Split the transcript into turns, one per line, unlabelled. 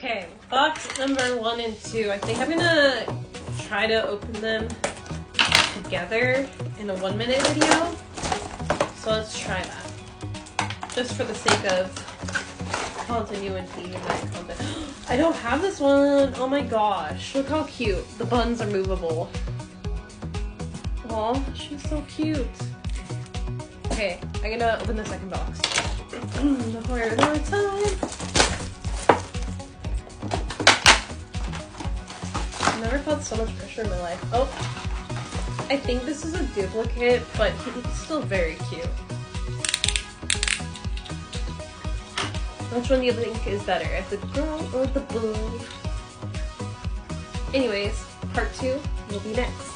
Okay, box number 1 and 2. I think I'm gonna try to open them together in a 1-minute video. So let's try that. Just for the sake of continuity in my content. I don't have this one! Oh my gosh. Look how cute. The buns are movable. Aw, she's so cute. Okay, I'm gonna open the second box. Before I run out of time. I've never felt so much pressure in my life. Oh, I think this is a duplicate, but he's still very cute. Which one do you think is better, the girl or the boy? Anyways, part 2 will be next.